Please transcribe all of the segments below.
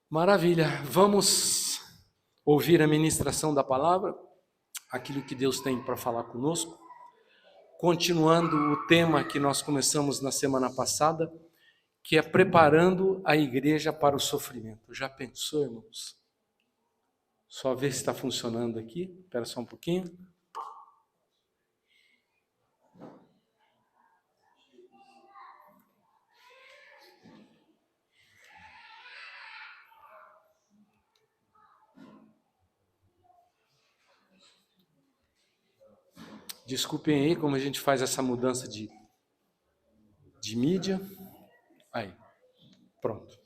Maravilha, vamos ouvir a ministração da palavra, aquilo que Deus tem para falar conosco. Continuando o tema que nós começamos na semana passada, que é preparando a igreja para o sofrimento. Já pensou, irmãos? Só ver se está funcionando aqui, espera só um pouquinho. Desculpem aí como a gente faz essa mudança de mídia. Aí, pronto.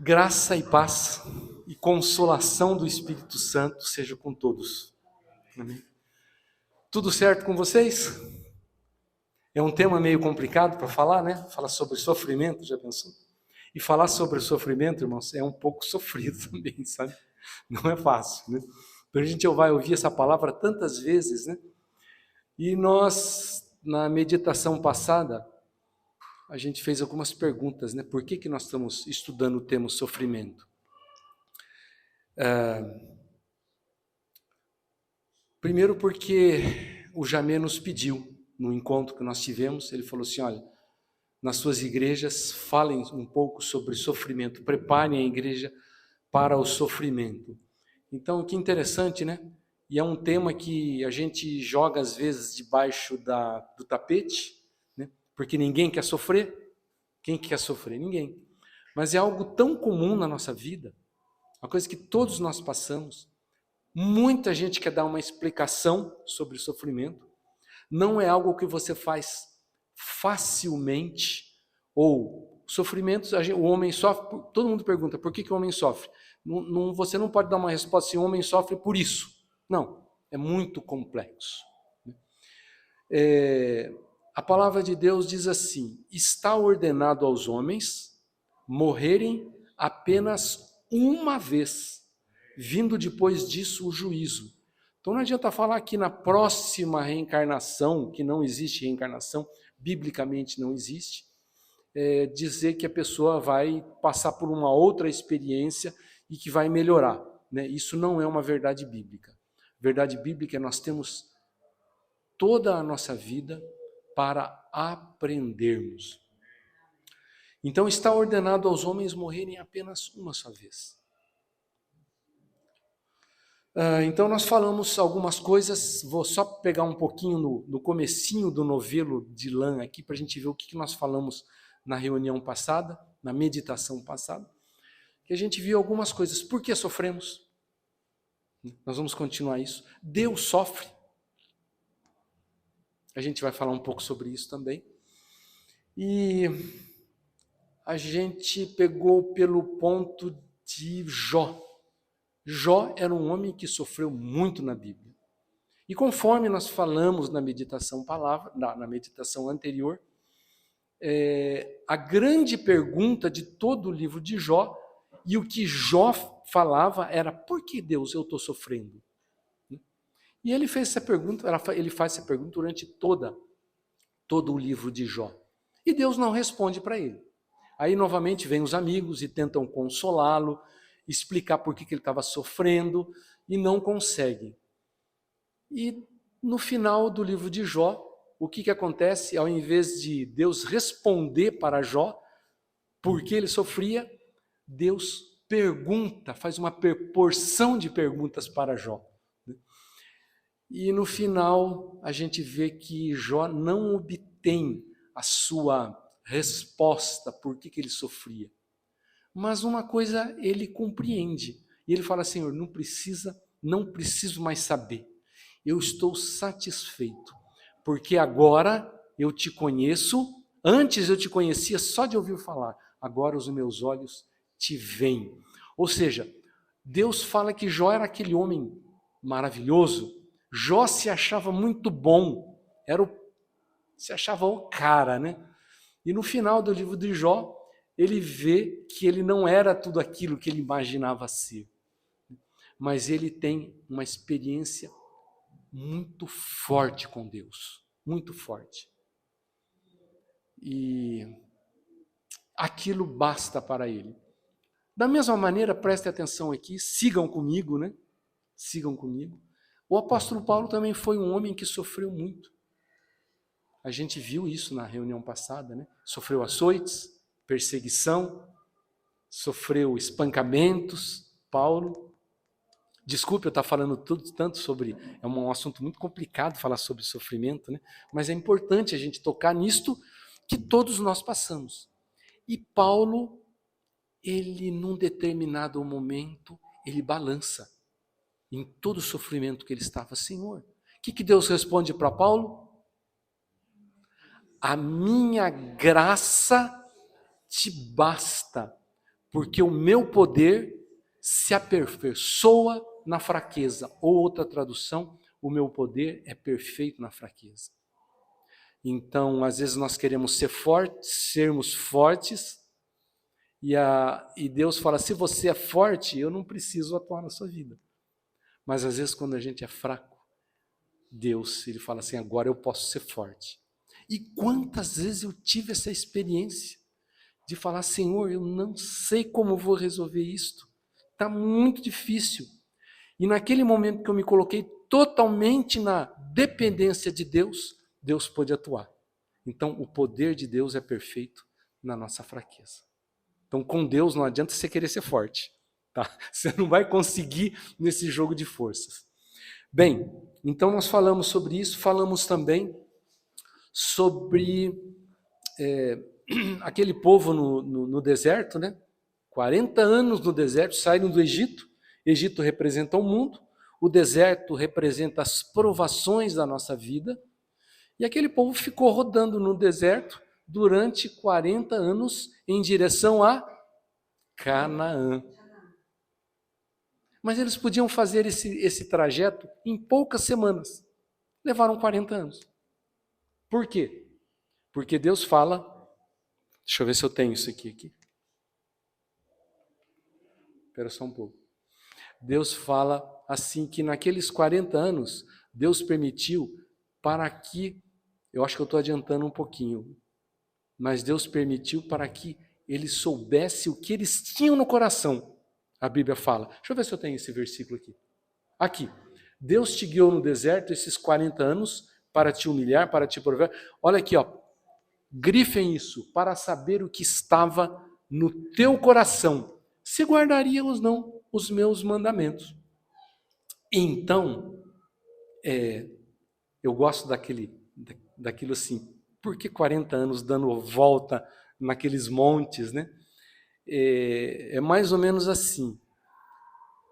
Graça e paz e consolação do Espírito Santo seja com todos. Amém? Tudo certo com vocês? É um tema meio complicado para falar, né? Falar sobre sofrimento, já pensou? E falar sobre sofrimento, irmãos, é um pouco sofrido também, sabe? Não é fácil, né? A gente vai ouvir essa palavra tantas vezes, né? E nós, na meditação passada, a gente fez algumas perguntas, né? Por que nós estamos estudando o tema sofrimento? Primeiro porque o Jamê nos pediu, no encontro que nós tivemos, ele falou assim, olha, nas suas igrejas, falem um pouco sobre sofrimento, preparem a igreja para o sofrimento. Então, que interessante, né? E é um tema que a gente joga às vezes debaixo do tapete, né? Porque ninguém quer sofrer. Quem quer sofrer? Ninguém. Mas é algo tão comum na nossa vida, uma coisa que todos nós passamos. Muita gente quer dar uma explicação sobre o sofrimento. Não é algo que você faz facilmente, ou sofrimentos, o homem sofre, todo mundo pergunta, por que o homem sofre? Você não pode dar uma resposta assim, o homem sofre por isso. Não, é muito complexo. A palavra de Deus diz assim, está ordenado aos homens morrerem apenas uma vez, vindo depois disso o juízo. Então não adianta falar que na próxima reencarnação, que não existe reencarnação, biblicamente não existe, dizer que a pessoa vai passar por uma outra experiência e que vai melhorar, né? Isso não é uma verdade bíblica. Verdade bíblica é nós temos toda a nossa vida para aprendermos. Então está ordenado aos homens morrerem apenas uma só vez. Então nós falamos algumas coisas, vou só pegar um pouquinho no comecinho do novelo de lã aqui, para a gente ver o que nós falamos na reunião passada, na meditação passada, que a gente viu algumas coisas. Por que sofremos? Nós vamos continuar isso. Deus sofre. A gente vai falar um pouco sobre isso também. E a gente pegou pelo ponto de Jó. Jó era um homem que sofreu muito na Bíblia. E conforme nós falamos na meditação anterior, a grande pergunta de todo o livro de Jó, e o que Jó falava era, por que Deus eu estou sofrendo? E ele faz essa pergunta durante todo o livro de Jó. E Deus não responde para ele. Aí novamente vem os amigos e tentam consolá-lo, explicar por que ele estava sofrendo, e não conseguem. E no final do livro de Jó, o que acontece? Ao invés de Deus responder para Jó por que ele sofria, Deus pergunta, faz uma porção de perguntas para Jó. E no final a gente vê que Jó não obtém a sua resposta por que ele sofria. Mas uma coisa ele compreende. E ele fala, Senhor, não preciso mais saber. Eu estou satisfeito, porque agora eu te conheço. Antes eu te conhecia só de ouvir falar. Agora os meus olhos te veem. Ou seja, Deus fala que Jó era aquele homem maravilhoso. Jó se achava muito bom. Se achava o cara, né? E no final do livro de Jó, ele vê que ele não era tudo aquilo que ele imaginava ser. Mas ele tem uma experiência muito forte com Deus. Muito forte. E aquilo basta para ele. Da mesma maneira, preste atenção aqui, sigam comigo, né? Sigam comigo. O apóstolo Paulo também foi um homem que sofreu muito. A gente viu isso na reunião passada, né? Sofreu açoites, perseguição, sofreu espancamentos. Paulo, desculpe eu estar falando tanto sobre, é um assunto muito complicado falar sobre sofrimento, né? Mas é importante a gente tocar nisto que todos nós passamos. E Paulo, ele num determinado momento, ele balança em todo o sofrimento que ele estava. Senhor, o que Deus responde para Paulo? A minha graça te basta, porque o meu poder se aperfeiçoa na fraqueza. Ou outra tradução, o meu poder é perfeito na fraqueza. Então, às vezes nós queremos ser fortes, sermos fortes, e Deus fala, se você é forte, eu não preciso atuar na sua vida. Mas às vezes quando a gente é fraco, Deus, ele fala assim, agora eu posso ser forte. E quantas vezes eu tive essa experiência de falar, Senhor, eu não sei como vou resolver isto. Está muito difícil. E naquele momento que eu me coloquei totalmente na dependência de Deus, Deus pôde atuar. Então, o poder de Deus é perfeito na nossa fraqueza. Então, com Deus não adianta você querer ser forte. Tá? Você não vai conseguir nesse jogo de forças. Bem, então nós falamos sobre isso, falamos também sobre aquele povo no deserto, né? 40 anos no deserto, saíram do Egito. Egito representa o mundo, o deserto representa as provações da nossa vida, e aquele povo ficou rodando no deserto durante 40 anos em direção a Canaã. Mas eles podiam fazer esse trajeto em poucas semanas. Levaram 40 anos. Por quê? Porque Deus fala, deixa eu ver se eu tenho isso aqui. Espera só um pouco. Deus fala assim que naqueles 40 anos, Deus permitiu para que, eu acho que eu estou adiantando um pouquinho, mas Deus permitiu para que eles soubessem o que eles tinham no coração. A Bíblia fala, deixa eu ver se eu tenho esse versículo aqui. Aqui, Deus te guiou no deserto esses 40 anos para te humilhar, para te provar. Olha aqui, ó, grifem isso, para saber o que estava no teu coração, se guardariam ou não os meus mandamentos. Então, eu gosto daquilo assim, por que 40 anos dando volta naqueles montes, né? É mais ou menos assim.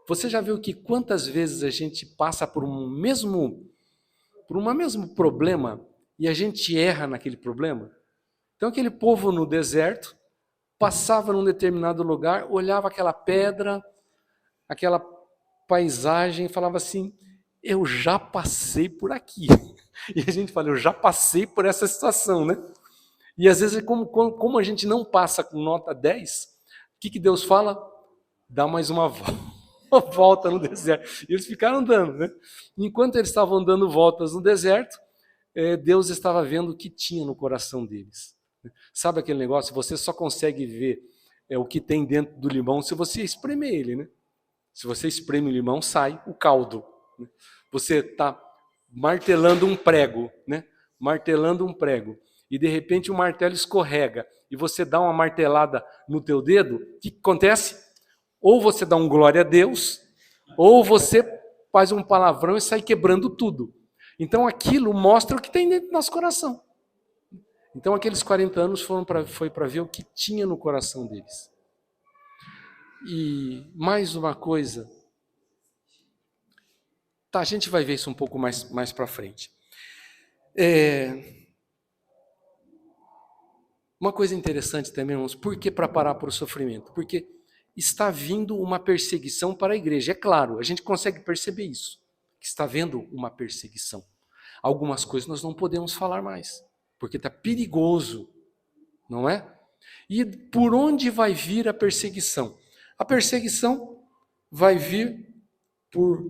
Você já viu que quantas vezes a gente passa por um mesmo problema e a gente erra naquele problema? Então aquele povo no deserto passava num determinado lugar, olhava aquela pedra, aquela paisagem e falava assim, eu já passei por aqui. E a gente fala, eu já passei por essa situação, né? E às vezes, como a gente não passa com nota 10, o que Deus fala? Dá mais uma volta no deserto. E eles ficaram andando, né? Enquanto eles estavam dando voltas no deserto, Deus estava vendo o que tinha no coração deles. Sabe aquele negócio? Você só consegue ver o que tem dentro do limão se você espremer ele, né? Se você espreme o limão, sai o caldo. Né? Você está martelando um prego, né? Martelando um prego. E de repente o martelo escorrega e você dá uma martelada no teu dedo, o que acontece? Ou você dá um glória a Deus, ou você faz um palavrão e sai quebrando tudo. Então aquilo mostra o que tem dentro do nosso coração. Então aqueles 40 anos foi para ver o que tinha no coração deles. E mais uma coisa, tá, a gente vai ver isso um pouco mais para frente. Uma coisa interessante também, irmãos, por que preparar para o sofrimento? Porque está vindo uma perseguição para a igreja. É claro, a gente consegue perceber isso, que está havendo uma perseguição. Algumas coisas nós não podemos falar mais, porque está perigoso, não é? E por onde vai vir a perseguição? A perseguição vai vir por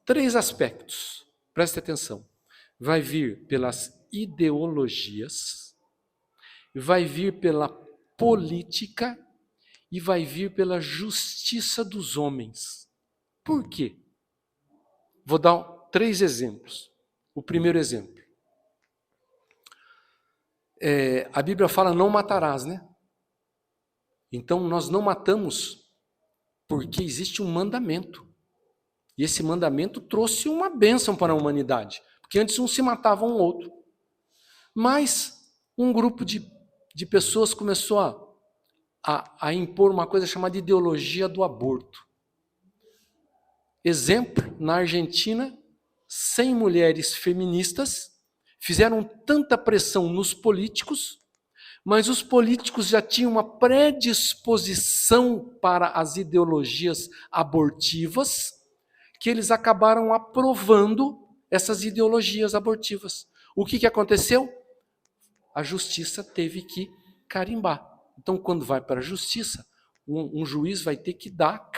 3 aspectos. Preste atenção. Vai vir pelas ideologias, vai vir pela política e vai vir pela justiça dos homens. Por quê? Vou dar 3 exemplos. O primeiro exemplo. A Bíblia fala não matarás, né? Então nós não matamos porque existe um mandamento. E esse mandamento trouxe uma bênção para a humanidade. Porque antes um se matava um outro. Mas um grupo de pessoas começou a impor uma coisa chamada ideologia do aborto. Exemplo, na Argentina, 100 mulheres feministas fizeram tanta pressão nos políticos, mas os políticos já tinham uma predisposição para as ideologias abortivas, que eles acabaram aprovando essas ideologias abortivas. O que aconteceu? A justiça teve que carimbar. Então, quando vai para a justiça, um juiz vai ter que dar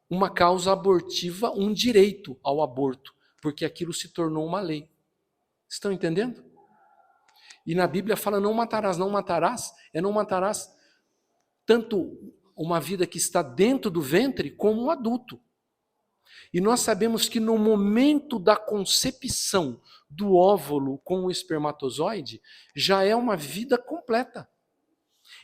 uma causa abortiva, um direito ao aborto, porque aquilo se tornou uma lei. Estão entendendo? E na Bíblia fala não matarás. Não matarás não matarás tanto uma vida que está dentro do ventre como um adulto. E nós sabemos que no momento da concepção do óvulo com o espermatozoide, já é uma vida completa.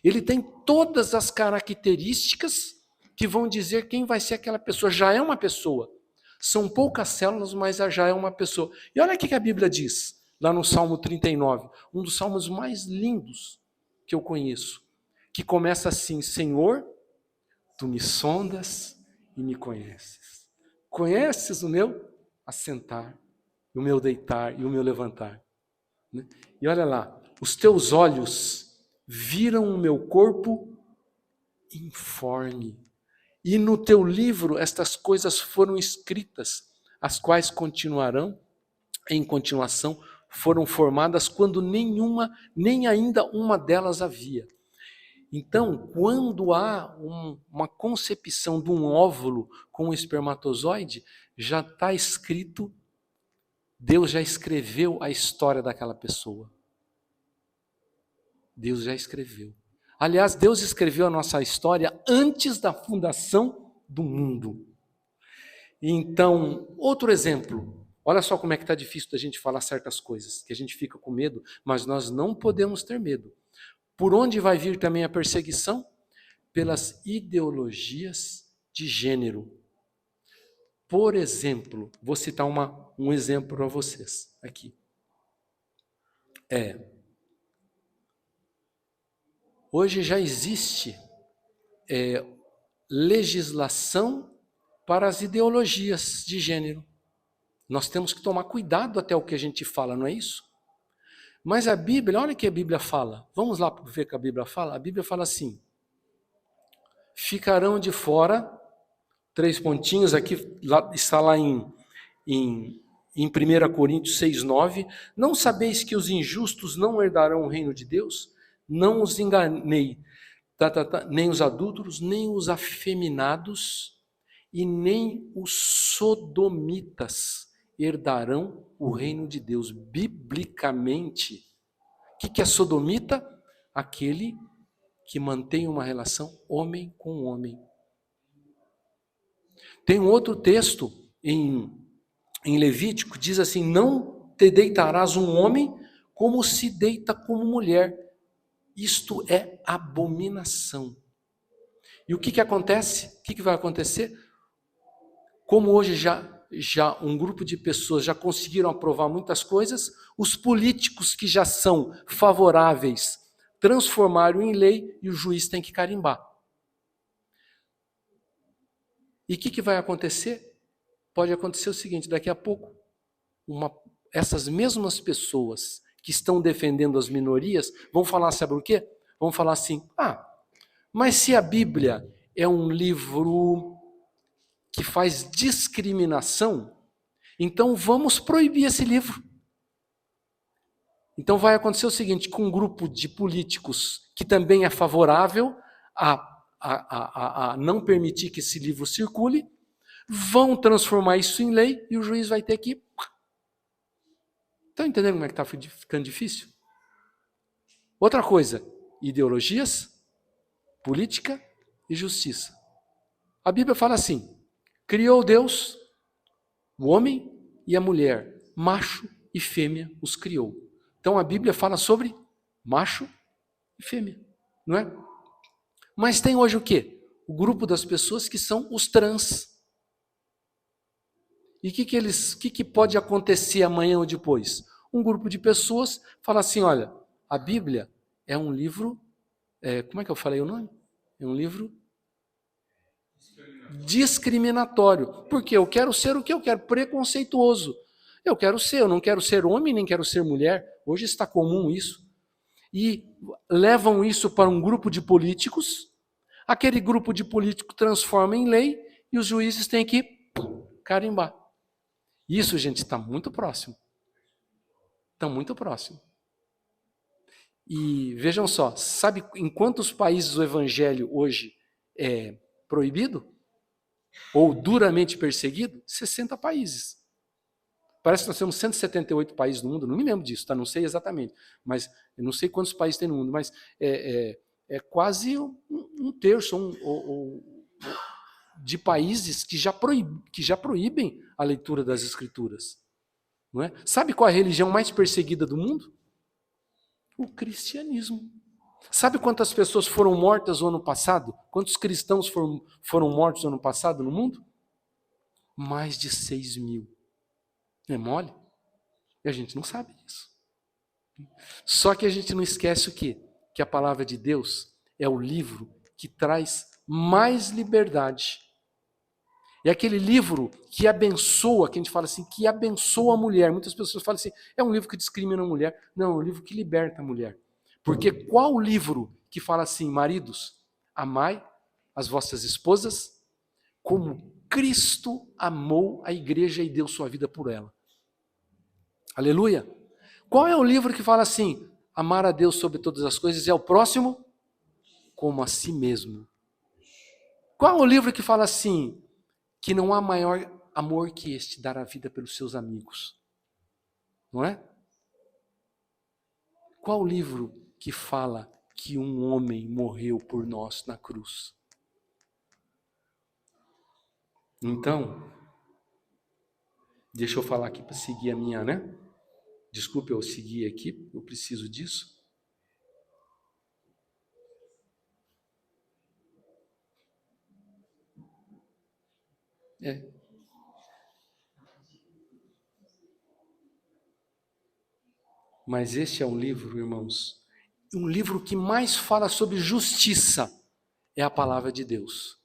Ele tem todas as características que vão dizer quem vai ser aquela pessoa. Já é uma pessoa. São poucas células, mas já é uma pessoa. E olha o que a Bíblia diz, lá no Salmo 39, um dos salmos mais lindos que eu conheço, que começa assim: Senhor, tu me sondas e me conheces. Conheces o meu assentar, o meu deitar e o meu levantar. E olha lá, os teus olhos viram o meu corpo informe. E no teu livro estas coisas foram escritas, as quais continuarão, em continuação, foram formadas quando nem ainda uma delas havia. Então, quando há uma concepção de um óvulo com um espermatozoide, já está escrito, Deus já escreveu a história daquela pessoa. Deus já escreveu. Aliás, Deus escreveu a nossa história antes da fundação do mundo. Então, outro exemplo. Olha só como é que está difícil da gente falar certas coisas, que a gente fica com medo, mas nós não podemos ter medo. Por onde vai vir também a perseguição? Pelas ideologias de gênero. Por exemplo, vou citar um exemplo para vocês aqui. Hoje já existe legislação para as ideologias de gênero. Nós temos que tomar cuidado até o que a gente fala, não é isso? Mas a Bíblia, olha o que a Bíblia fala. Vamos lá ver o que a Bíblia fala? A Bíblia fala assim: ficarão de fora, 3 pontinhos, aqui está lá em 1 Coríntios 6,9, não sabeis que os injustos não herdarão o reino de Deus? Não os enganei, nem os adúlteros, nem os afeminados, e nem os sodomitas herdarão o reino de Deus. Biblicamente, o que é sodomita? Aquele que mantém uma relação homem com homem. Tem um outro texto em Levítico, diz assim: não te deitarás um homem como se deita como mulher. Isto é abominação. E o que acontece? O que vai acontecer? Como hoje já um grupo de pessoas já conseguiram aprovar muitas coisas, os políticos que já são favoráveis transformaram em lei e o juiz tem que carimbar. E o que vai acontecer? Pode acontecer o seguinte: daqui a pouco, essas mesmas pessoas que estão defendendo as minorias vão falar, sabe o quê? Vão falar assim: mas se a Bíblia é um livro que faz discriminação, então vamos proibir esse livro. Então vai acontecer o seguinte, com um grupo de políticos que também é favorável a não permitir que esse livro circule, vão transformar isso em lei e o juiz vai ter que... Estão entendendo como é que está ficando difícil? Outra coisa, ideologias, política e justiça. A Bíblia fala assim: criou Deus o homem e a mulher, macho e fêmea os criou. Então a Bíblia fala sobre macho e fêmea, não é? Mas tem hoje o quê? O grupo das pessoas que são os trans. E o que pode acontecer amanhã ou depois? Um grupo de pessoas fala assim, olha, a Bíblia é um livro, como é que eu falei o nome? É um livro discriminatório. Porque eu quero ser o que eu quero, preconceituoso. Eu não quero ser homem, nem quero ser mulher. Hoje está comum isso. E levam isso para um grupo de políticos, aquele grupo de políticos transforma em lei e os juízes têm que carimbar. Isso, gente, está muito próximo. Está muito próximo. E vejam só, sabe em quantos países o evangelho hoje é proibido? Ou duramente perseguido? 60 países. Parece que nós temos 178 países no mundo, não me lembro disso, tá? Não sei exatamente, mas eu não sei quantos países tem no mundo, mas é quase um terço de países que já proíbem a leitura das Escrituras. Não é? Sabe qual é a religião mais perseguida do mundo? O cristianismo. Sabe quantas pessoas foram mortas no ano passado? Quantos cristãos foram mortos no ano passado no mundo? Mais de 6 mil. É mole? E a gente não sabe disso. Só que a gente não esquece o quê? Que a palavra de Deus é o livro que traz mais liberdade. É aquele livro que abençoa, que a gente fala assim, que abençoa a mulher. Muitas pessoas falam assim, é um livro que discrimina a mulher. Não, é um livro que liberta a mulher. Porque qual livro que fala assim, maridos, amai as vossas esposas como Cristo amou a igreja e deu sua vida por ela? Aleluia! Qual é o livro que fala assim, amar a Deus sobre todas as coisas e ao próximo como a si mesmo? Qual é o livro que fala assim, que não há maior amor que este, dar a vida pelos seus amigos? Não é? Qual o livro que fala que um homem morreu por nós na cruz? Então, deixa eu falar aqui para seguir a minha, né? Desculpe eu seguir aqui, eu preciso disso. Mas este é um livro, irmãos, um livro que mais fala sobre justiça é a palavra de Deus.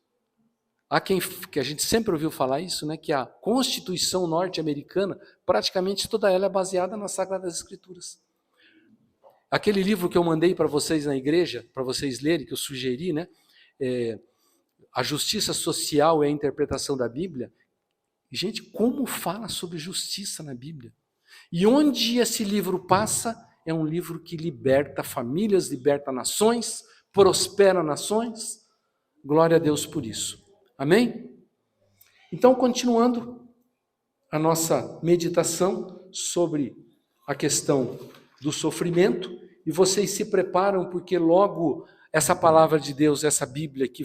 Há que a gente sempre ouviu falar isso, né, que a Constituição norte-americana, praticamente toda ela é baseada nas Sagradas Escrituras. Aquele livro que eu mandei para vocês na igreja, para vocês lerem, que eu sugeri, né, A Justiça Social e a Interpretação da Bíblia. Gente, como fala sobre justiça na Bíblia? E onde esse livro passa, é um livro que liberta famílias, liberta nações, prospera nações. Glória a Deus por isso. Amém? Então, continuando a nossa meditação sobre a questão do sofrimento, e vocês se preparam porque logo essa palavra de Deus, essa Bíblia que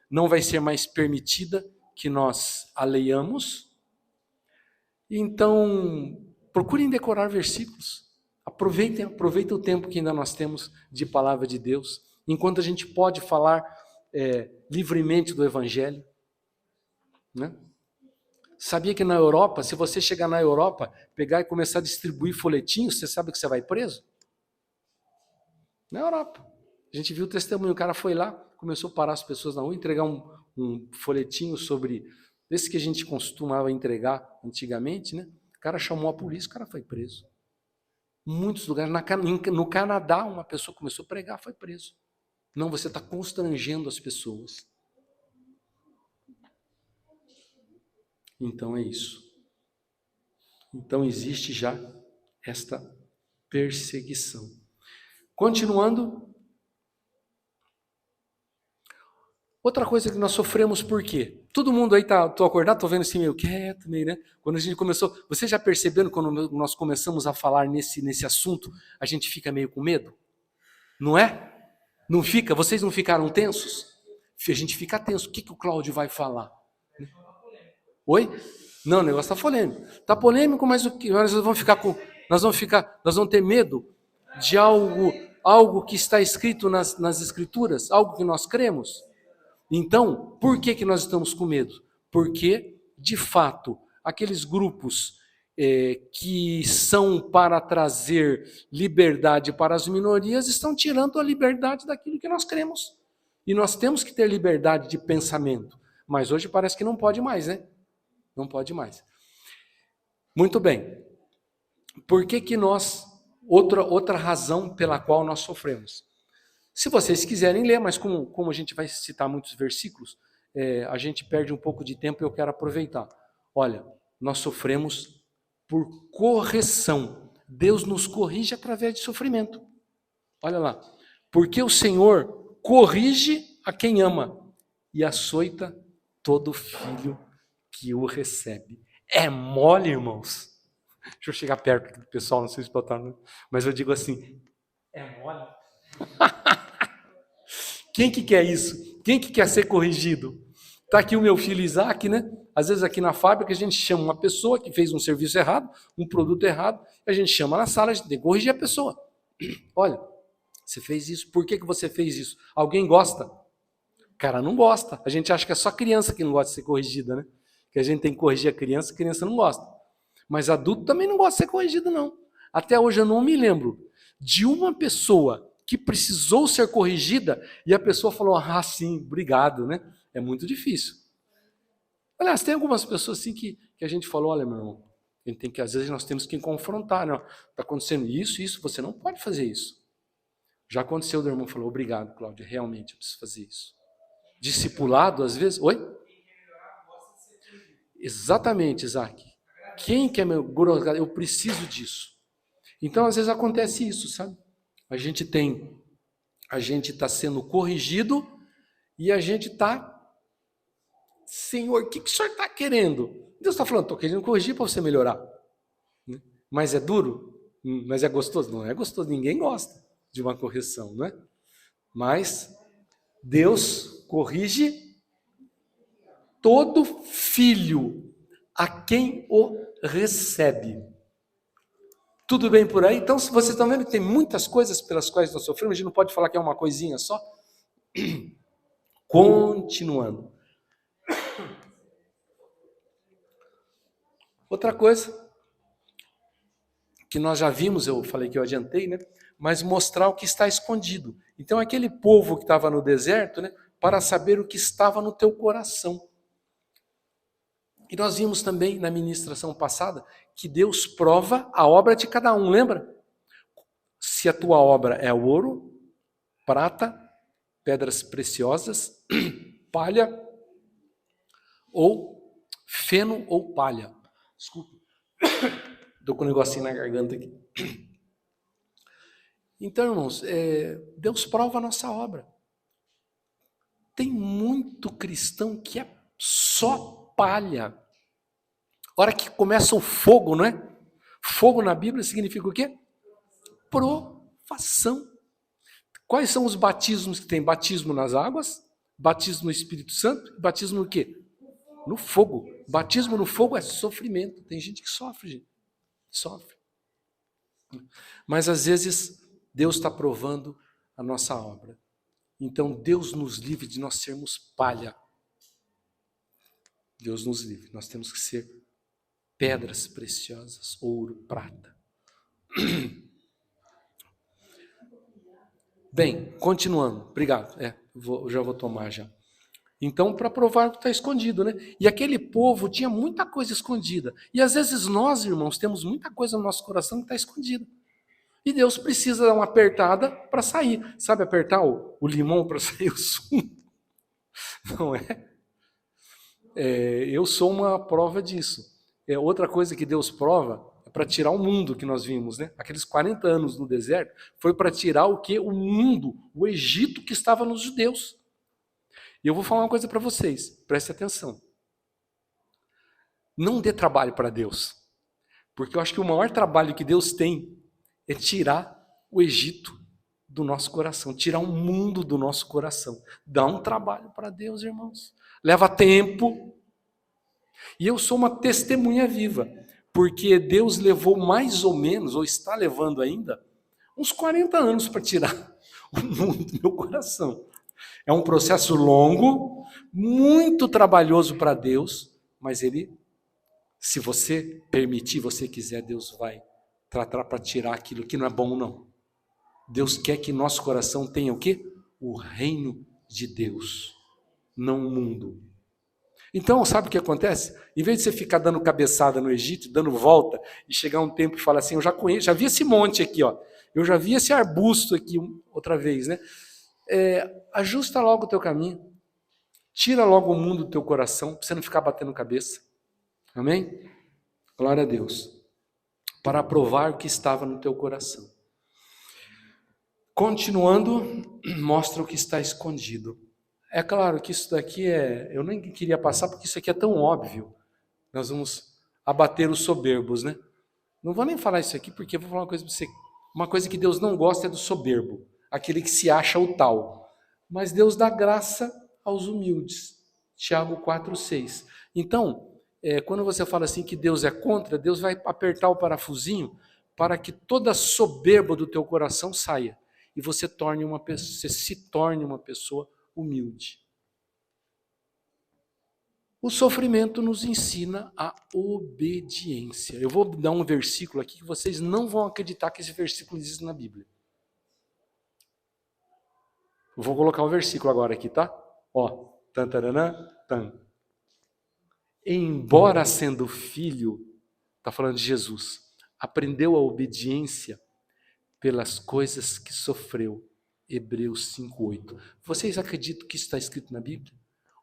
não vai ser mais permitida que nós a leiamos. Então, procurem decorar versículos. Aproveitem o tempo que ainda nós temos de palavra de Deus, enquanto a gente pode falar livremente do Evangelho. Né? Sabia que na Europa, se você chegar na Europa, pegar e começar a distribuir folhetinhos, você sabe que você vai preso? Na Europa. A gente viu o testemunho, o cara foi lá, começou a parar as pessoas na rua, entregar um folhetinho sobre esse que a gente costumava entregar antigamente, né? O cara chamou a polícia, o cara foi preso. Em muitos lugares, no Canadá, uma pessoa começou a pregar, foi preso. Não, você está constrangendo as pessoas. Então é isso. Então existe já esta perseguição. Continuando. Outra coisa que nós sofremos por quê? Todo mundo aí tô acordado, tô vendo assim meio quieto, meio, né? Quando a gente começou, vocês já perceberam quando nós começamos a falar nesse assunto, a gente fica meio com medo? Não é? Não fica? Vocês não ficaram tensos? A gente fica tenso. O que o Cláudio vai falar? Oi? Não, o negócio está polêmico. Está polêmico, mas o que nós vamos ficar com? Nós vamos ter medo de algo que está escrito nas Escrituras, algo que nós cremos. Então, por que nós estamos com medo? Porque, de fato, aqueles grupos que são para trazer liberdade para as minorias estão tirando a liberdade daquilo que nós cremos. E nós temos que ter liberdade de pensamento. Mas hoje parece que não pode mais, né? Não pode mais. Muito bem. Por que nós... Outra razão pela qual nós sofremos. Se vocês quiserem ler, mas como a gente vai citar muitos versículos, a gente perde um pouco de tempo e eu quero aproveitar. Olha, nós sofremos por correção. Deus nos corrige através de sofrimento. Olha lá. Porque o Senhor corrige a quem ama e açoita todo filho que o recebe. É mole, irmãos. Deixa eu chegar perto aqui do pessoal, não sei se botaram, mas eu digo assim, é mole. Quem que quer isso? Quem que quer ser corrigido? Está aqui o meu filho Isaac, né? Às vezes aqui na fábrica a gente chama uma pessoa que fez um serviço errado, um produto errado, a gente chama na sala, a gente tem que corrigir a pessoa. Olha, você fez isso, por que você fez isso? Alguém gosta? O cara não gosta. A gente acha que é só criança que não gosta de ser corrigida, né? Que a gente tem que corrigir a criança não gosta. Mas adulto também não gosta de ser corrigido, não. Até hoje eu não me lembro de uma pessoa que precisou ser corrigida e a pessoa falou, ah, sim, obrigado, né? É muito difícil. Aliás, tem algumas pessoas assim que a gente falou, olha, meu irmão, a gente tem que, às vezes nós temos que confrontar, né? Está acontecendo isso, você não pode fazer isso. Já aconteceu, o irmão falou, obrigado, Cláudia, realmente eu preciso fazer isso. Discipulado, às vezes, oi? Exatamente, Isaac. Quem quer meu glorificado? Eu preciso disso. Então, às vezes acontece isso, sabe? A gente está sendo corrigido e a gente está, Senhor, o que o Senhor está querendo? Deus está falando, estou querendo corrigir para você melhorar. Mas é duro? Mas é gostoso? Não é gostoso, ninguém gosta de uma correção, não é? Mas Deus corrige todo filho a quem o recebe. Tudo bem por aí? Então, se vocês estão vendo que tem muitas coisas pelas quais nós sofremos, a gente não pode falar que é uma coisinha só. Continuando. Outra coisa que nós já vimos, eu falei que eu adiantei, né? Mas mostrar o que está escondido. Então, aquele povo que estava no deserto, né? Para saber o que estava no teu coração. E nós vimos também na ministração passada que Deus prova a obra de cada um, lembra? Se a tua obra é ouro, prata, pedras preciosas, palha ou feno ou palha. Desculpa, estou com um negocinho na garganta aqui. Então, irmãos, Deus prova a nossa obra. Tem muito cristão que é só palha. A hora que começa o fogo, não é? Fogo na Bíblia significa o quê? Provação. Quais são os batismos que tem? Batismo nas águas, batismo no Espírito Santo, batismo no quê? No fogo. Batismo no fogo é sofrimento. Tem gente que sofre, gente. Sofre. Mas às vezes Deus está provando a nossa obra. Então Deus nos livre de nós sermos palha. Deus nos livre. Nós temos que ser pedras preciosas, ouro, prata. Bem, continuando. Obrigado. Já vou tomar já. Então, para provar o que está escondido, né? E aquele povo tinha muita coisa escondida. E às vezes nós, irmãos, temos muita coisa no nosso coração que está escondida. E Deus precisa dar uma apertada para sair. Sabe apertar o limão para sair o sumo? Não é? Eu sou uma prova disso. Outra coisa que Deus prova é para tirar o mundo que nós vimos, né? Aqueles 40 anos no deserto foi para tirar o quê? O mundo, o Egito que estava nos judeus. E eu vou falar uma coisa para vocês, preste atenção. Não dê trabalho para Deus, porque eu acho que o maior trabalho que Deus tem é tirar o Egito do nosso coração, tirar o mundo do nosso coração. Dá um trabalho para Deus, irmãos. Leva tempo. E eu sou uma testemunha viva, porque Deus levou mais ou menos, ou está levando ainda, uns 40 anos para tirar o mundo do meu coração. É um processo longo, muito trabalhoso para Deus, mas Ele, se você permitir, você quiser, Deus vai tratar para tirar aquilo que não é bom, não. Deus quer que nosso coração tenha o quê? O reino de Deus, não o mundo. Então, sabe o que acontece? Em vez de você ficar dando cabeçada no Egito, dando volta, e chegar um tempo e falar assim, eu já conheço, já vi esse monte aqui, ó. Eu já vi esse arbusto aqui outra vez, né? Ajusta logo o teu caminho. Tira logo o mundo do teu coração, para você não ficar batendo cabeça. Amém? Glória a Deus. Para provar o que estava no teu coração. Continuando, mostra o que está escondido. É claro que isso daqui eu nem queria passar, porque isso aqui é tão óbvio. Nós vamos abater os soberbos, né? Não vou nem falar isso aqui, porque eu vou falar uma coisa para você. Uma coisa que Deus não gosta é do soberbo, aquele que se acha o tal. Mas Deus dá graça aos humildes. Tiago 4,6. Então, quando você fala assim que Deus é contra, Deus vai apertar o parafusinho para que toda soberba do teu coração saia. E você se torne uma pessoa humilde. O sofrimento nos ensina a obediência. Eu vou dar um versículo aqui que vocês não vão acreditar que esse versículo existe na Bíblia. Eu vou colocar um versículo agora aqui, tá? Ó, tan, taranã, tan. Embora sendo filho, está falando de Jesus, aprendeu a obediência pelas coisas que sofreu. Hebreus 5,8. Vocês acreditam que isso está escrito na Bíblia?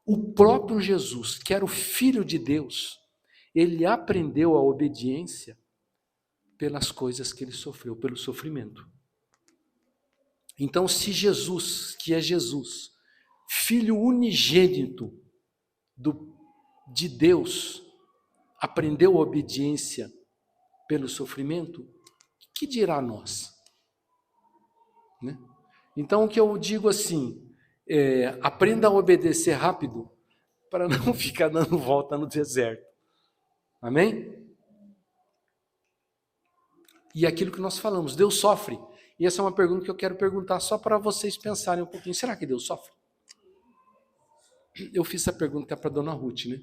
O próprio Jesus, que era o Filho de Deus, ele aprendeu a obediência pelas coisas que ele sofreu, pelo sofrimento. Então, se Jesus, que é Jesus, Filho unigênito de Deus, aprendeu a obediência pelo sofrimento, que dirá nós? Né? Então, o que eu digo assim, aprenda a obedecer rápido para não ficar dando volta no deserto. Amém? E aquilo que nós falamos, Deus sofre. E essa é uma pergunta que eu quero perguntar só para vocês pensarem um pouquinho. Será que Deus sofre? Eu fiz essa pergunta para a dona Ruth, né?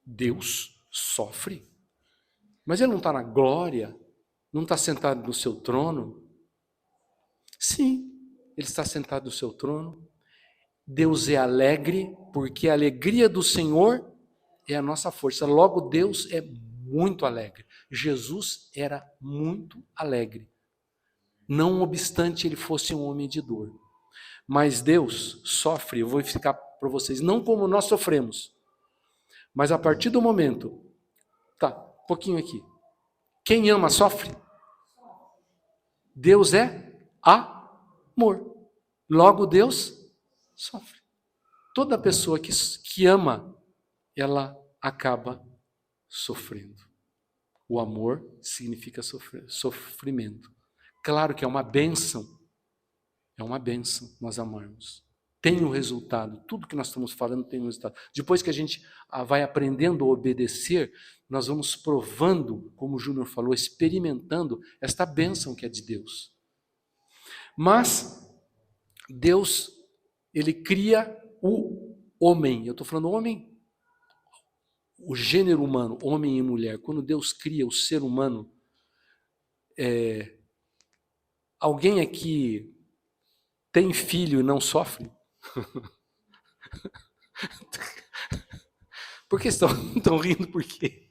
Deus sofre? Mas Ele não está na glória? Não está sentado no seu trono? Sim, Ele está sentado no seu trono. Deus é alegre, porque a alegria do Senhor é a nossa força. Logo, Deus é muito alegre. Jesus era muito alegre. Não obstante ele fosse um homem de dor. Mas Deus sofre, eu vou explicar para vocês, não como nós sofremos, mas a partir do momento, um pouquinho aqui. Quem ama sofre? Deus é amor. Logo, Deus sofre. Toda pessoa que ama, ela acaba sofrendo. O amor significa sofrimento. Claro que é uma bênção nós amarmos. Tem um resultado, tudo que nós estamos falando tem um resultado. Depois que a gente vai aprendendo a obedecer, nós vamos provando, como o Júnior falou, experimentando esta bênção que é de Deus. Mas Deus, Ele cria o homem. Eu estou falando homem, o gênero humano, homem e mulher. Quando Deus cria o ser humano, alguém aqui tem filho e não sofre? Por que estão rindo? Por quê?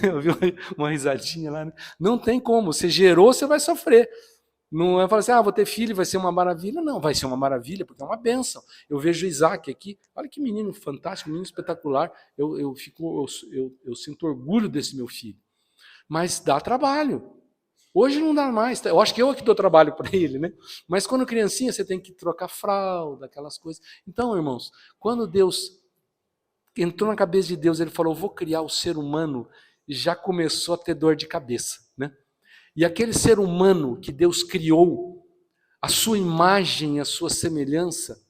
Eu vi uma risadinha lá. Né? Não tem como. Você gerou, você vai sofrer. Não é falar assim, vou ter filho, vai ser uma maravilha. Não, vai ser uma maravilha, porque é uma bênção. Eu vejo Isaac aqui, olha que menino fantástico, menino espetacular. Eu sinto orgulho desse meu filho. Mas dá trabalho. Hoje não dá mais, eu acho que eu é que dou trabalho para ele, né? Mas quando criancinha você tem que trocar fralda, aquelas coisas. Então, irmãos, quando Deus entrou na cabeça de Deus, ele falou, vou criar o ser humano, já começou a ter dor de cabeça, né? E aquele ser humano que Deus criou, a sua imagem, a sua semelhança,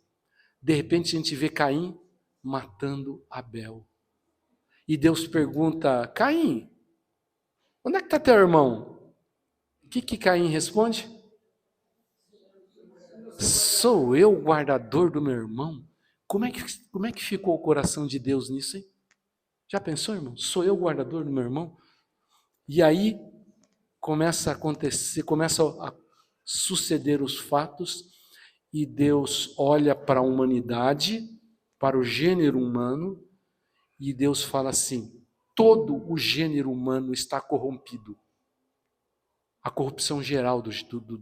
de repente a gente vê Caim matando Abel. E Deus pergunta, Caim, onde é que está teu irmão? O que Caim responde? Sou eu o guardador do meu irmão? Como é que ficou o coração de Deus nisso, hein? Já pensou, irmão? Sou eu o guardador do meu irmão? E aí começa a acontecer, começa a suceder os fatos e Deus olha para a humanidade, para o gênero humano, e Deus fala assim, todo o gênero humano está corrompido. A corrupção geral do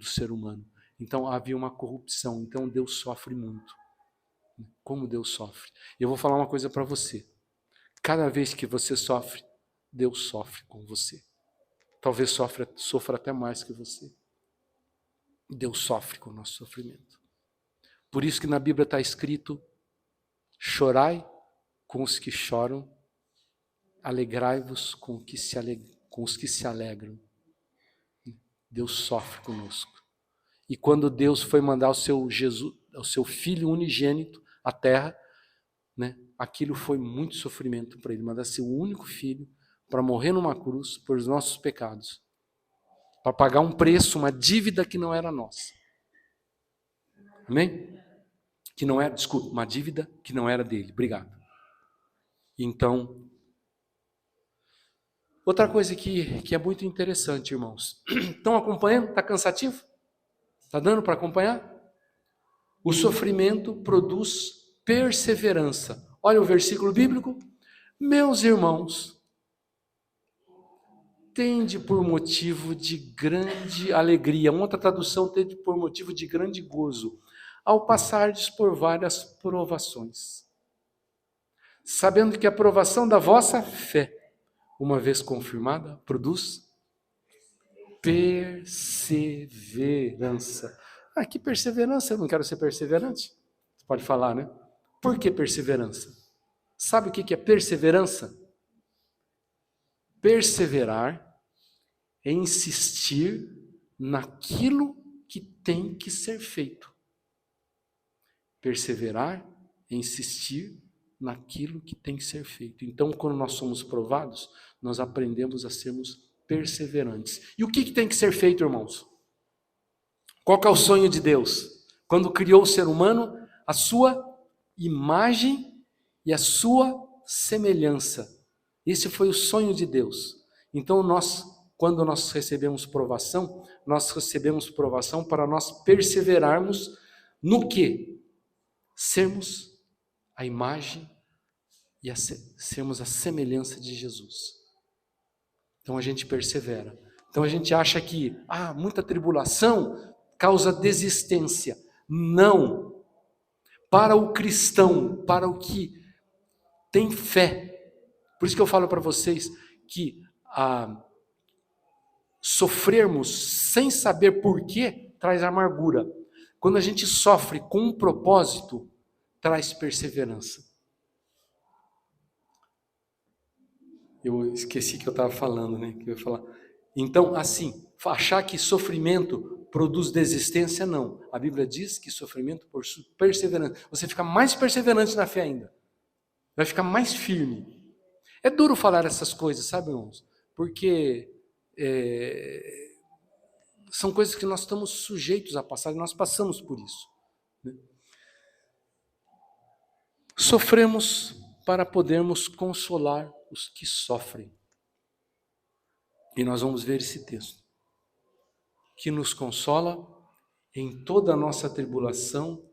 ser humano. Então havia uma corrupção, então Deus sofre muito. Como Deus sofre? Eu vou falar uma coisa para você. Cada vez que você sofre, Deus sofre com você. Talvez sofra até mais que você. Deus sofre com o nosso sofrimento. Por isso que na Bíblia está escrito, chorai com os que choram, alegrai-vos com os que se alegram. Deus sofre conosco. E quando Deus foi mandar o seu Filho unigênito à terra, né, aquilo foi muito sofrimento para ele, mandar seu único filho para morrer numa cruz por os nossos pecados, para pagar um preço, uma dívida que não era nossa. Amém? Uma dívida que não era dele. Obrigado. Então, outra coisa que é muito interessante, irmãos. Estão acompanhando? Está cansativo? Está dando para acompanhar? O sofrimento produz perseverança. Olha o versículo bíblico. Meus irmãos, tende por motivo de grande alegria. Uma outra tradução, tende por motivo de grande gozo, ao passardes por várias provações. Sabendo que a provação da vossa fé, uma vez confirmada, produz perseverança. Ah, que perseverança? Eu não quero ser perseverante. Você pode falar, né? Por que perseverança? Sabe o que é perseverança? Perseverar é insistir naquilo que tem que ser feito. Perseverar é insistir naquilo que tem que ser feito. Então, quando nós somos provados, nós aprendemos a sermos perseverantes. E o que tem que ser feito, irmãos? Qual que é o sonho de Deus? Quando criou o ser humano, a sua imagem e a sua semelhança. Esse foi o sonho de Deus. Então, quando nós recebemos provação para nós perseverarmos no quê? Sermos a imagem e sermos a semelhança de Jesus. Então a gente persevera. Então a gente acha que muita tribulação causa desistência. Não. Para o cristão, para o que tem fé. Por isso que eu falo para vocês que sofrermos sem saber porquê traz amargura. Quando a gente sofre com um propósito, traz perseverança. Eu esqueci que eu estava falando, né? Que eu ia falar. Então, assim, achar que sofrimento produz desistência, não. A Bíblia diz que sofrimento por perseverança. Você fica mais perseverante na fé ainda. Vai ficar mais firme. É duro falar essas coisas, sabe, irmãos? Porque são coisas que nós estamos sujeitos a passar, e nós passamos por isso. Né? Sofremos para podermos consolar os que sofrem. E nós vamos ver esse texto, que nos consola em toda a nossa tribulação,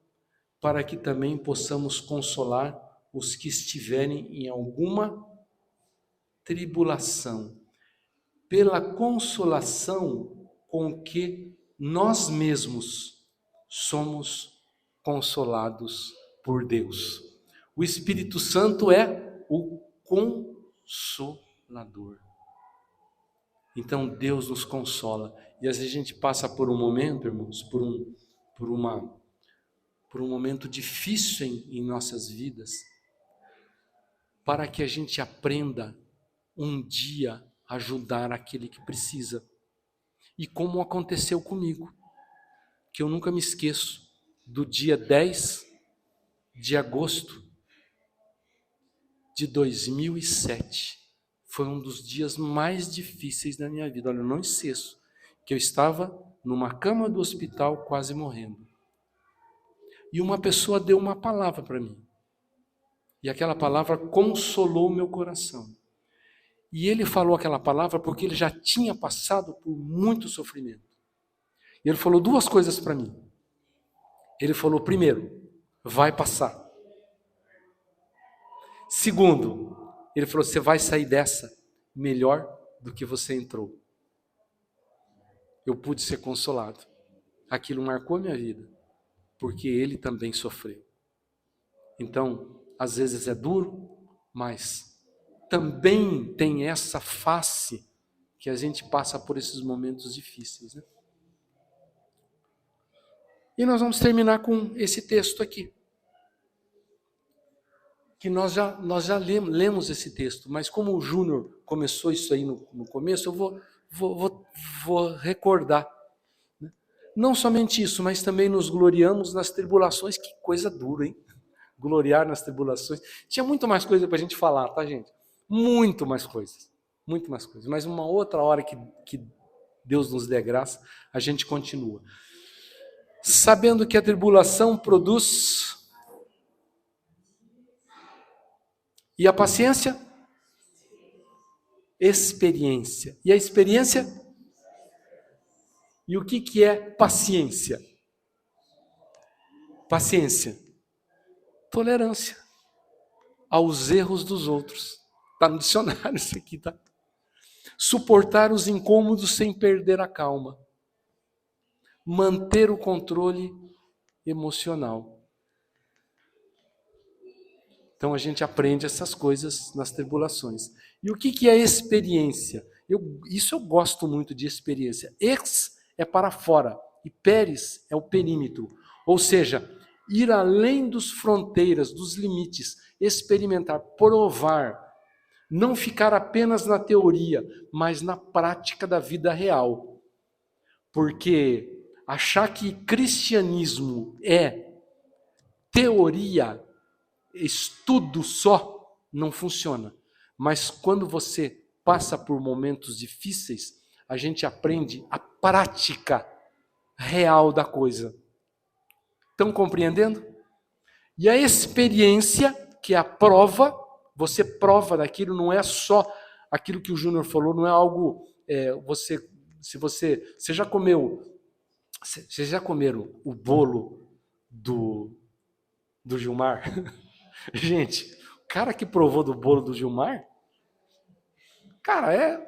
para que também possamos consolar os que estiverem em alguma tribulação, pela consolação com que nós mesmos somos consolados por Deus. O Espírito Santo é o Consolador. Então Deus nos consola. E às vezes a gente passa por um momento, irmãos, por um momento difícil em nossas vidas, para que a gente aprenda um dia a ajudar aquele que precisa. E como aconteceu comigo, que eu nunca me esqueço, do dia 10 de agosto de 2007. Foi um dos dias mais difíceis da minha vida. Olha, eu não esqueço que eu estava numa cama do hospital quase morrendo. E uma pessoa deu uma palavra para mim. E aquela palavra consolou o meu coração. E ele falou aquela palavra porque ele já tinha passado por muito sofrimento. E ele falou duas coisas para mim. Ele falou, primeiro, vai passar. Segundo, ele falou, você vai sair dessa melhor do que você entrou. Eu pude ser consolado. Aquilo marcou minha vida, porque ele também sofreu. Então, às vezes é duro, mas também tem essa face que a gente passa por esses momentos difíceis, né? E nós vamos terminar com esse texto aqui. Que nós já lemos esse texto, mas como o Júnior começou isso aí no começo, eu vou recordar. Né? Não somente isso, mas também nos gloriamos nas tribulações. Que coisa dura, hein? Gloriar nas tribulações. Tinha muito mais coisa para a gente falar, tá, gente? Muito mais coisas. Muito mais coisas. Mas uma outra hora que Deus nos dê graça, a gente continua. Sabendo que a tribulação produz... E a paciência? Experiência. E a experiência? E o que é paciência? Paciência. Tolerância aos erros dos outros. Está no dicionário isso aqui, tá? Suportar os incômodos sem perder a calma. Manter o controle emocional. Então a gente aprende essas coisas nas tribulações. E o que é experiência? Isso eu gosto muito de experiência. Ex é para fora e peris é o perímetro. Ou seja, ir além das fronteiras, dos limites, experimentar, provar. Não ficar apenas na teoria, mas na prática da vida real. Porque achar que cristianismo é teoria, estudo só, não funciona. Mas quando você passa por momentos difíceis, a gente aprende a prática real da coisa. Estão compreendendo? E a experiência, que é a prova, você prova daquilo, não é só aquilo que o Júnior falou, não é algo, você já comeu, vocês já comeram o bolo do Gilmar? Gente, o cara que provou do bolo do Gilmar, cara,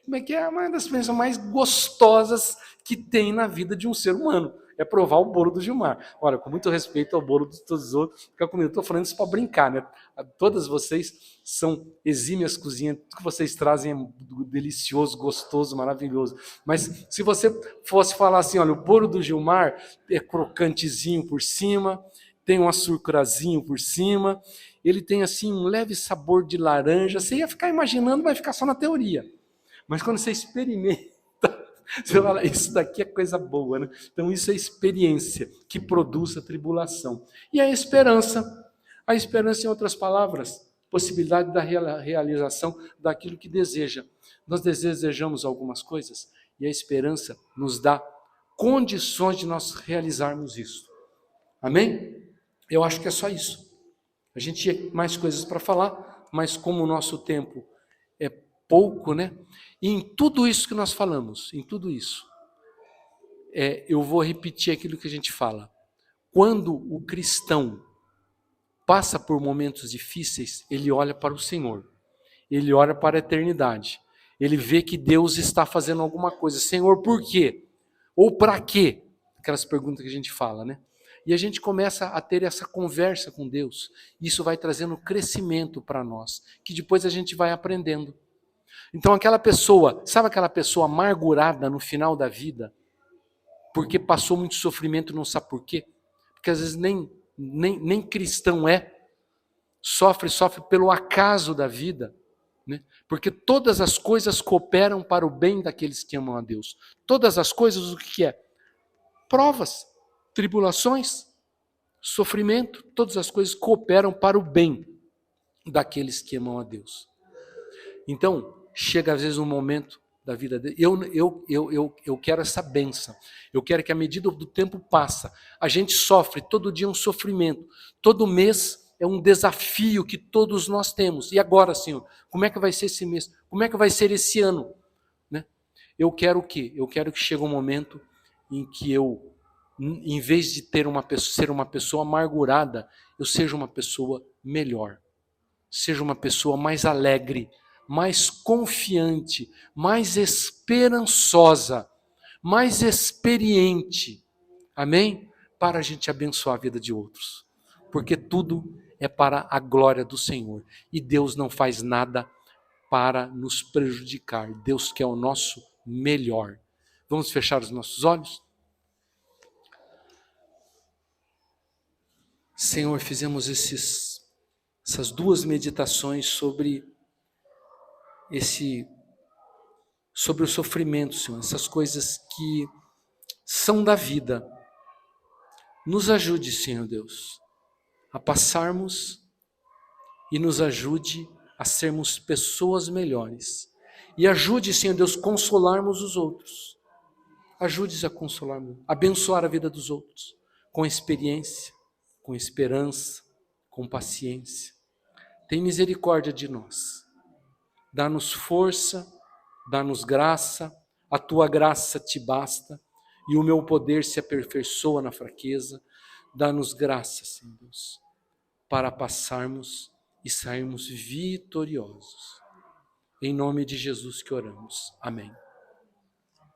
como é que é? Uma das experiências mais gostosas que tem na vida de um ser humano. É provar o bolo do Gilmar. Olha, com muito respeito ao bolo de todos os outros, fica comigo. Eu estou falando isso para brincar, né? Todas vocês são exímias cozinhas, tudo que vocês trazem é delicioso, gostoso, maravilhoso. Mas se você fosse falar assim, olha, o bolo do Gilmar é crocantezinho por cima, tem um açucarazinho por cima, ele tem assim um leve sabor de laranja, você ia ficar imaginando, vai ficar só na teoria. Mas quando você experimenta, você fala, isso daqui é coisa boa, né? Então isso é experiência que produz a tribulação. E a esperança, em outras palavras, possibilidade da realização daquilo que deseja. Nós desejamos algumas coisas e a esperança nos dá condições de nós realizarmos isso. Amém? Eu acho que é só isso. A gente tinha mais coisas para falar, mas como o nosso tempo é pouco, né? E em tudo isso que nós falamos, em tudo isso, eu vou repetir aquilo que a gente fala. Quando o cristão passa por momentos difíceis, ele olha para o Senhor, ele olha para a eternidade, ele vê que Deus está fazendo alguma coisa. Senhor, por quê? Ou para quê? Aquelas perguntas que a gente fala, né? E a gente começa a ter essa conversa com Deus. Isso vai trazendo crescimento para nós, que depois a gente vai aprendendo. Então aquela pessoa, sabe aquela pessoa amargurada no final da vida, porque passou muito sofrimento e não sabe por quê? Porque às vezes nem cristão sofre pelo acaso da vida, né? Porque todas as coisas cooperam para o bem daqueles que amam a Deus. Todas as coisas, o que é? Provas, tribulações, sofrimento, todas as coisas cooperam para o bem daqueles que amam a Deus. Então, chega às vezes um momento da vida dele, eu quero essa bênção, eu quero que à medida do tempo passa, a gente sofre todo dia um sofrimento, todo mês é um desafio que todos nós temos. E agora, Senhor, como é que vai ser esse mês? Como é que vai ser esse ano? Né? Eu quero o quê? Eu quero que chegue um momento em que eu, em vez de ser uma pessoa amargurada, eu seja uma pessoa melhor. Seja uma pessoa mais alegre, mais confiante, mais esperançosa, mais experiente. Amém? Para a gente abençoar a vida de outros. Porque tudo é para a glória do Senhor. E Deus não faz nada para nos prejudicar. Deus quer o nosso melhor. Vamos fechar os nossos olhos? Senhor, fizemos essas duas meditações sobre o sofrimento, Senhor, essas coisas que são da vida. Nos ajude, Senhor Deus, a passarmos e nos ajude a sermos pessoas melhores. E ajude, Senhor Deus, consolarmos os outros. Ajude-nos a consolarmos, abençoar a vida dos outros, com experiência, com esperança, com paciência. Tem misericórdia de nós. Dá-nos força, dá-nos graça, a tua graça te basta, e o meu poder se aperfeiçoa na fraqueza. Dá-nos graça, Senhor Deus, para passarmos e sairmos vitoriosos. Em nome de Jesus que oramos. Amém.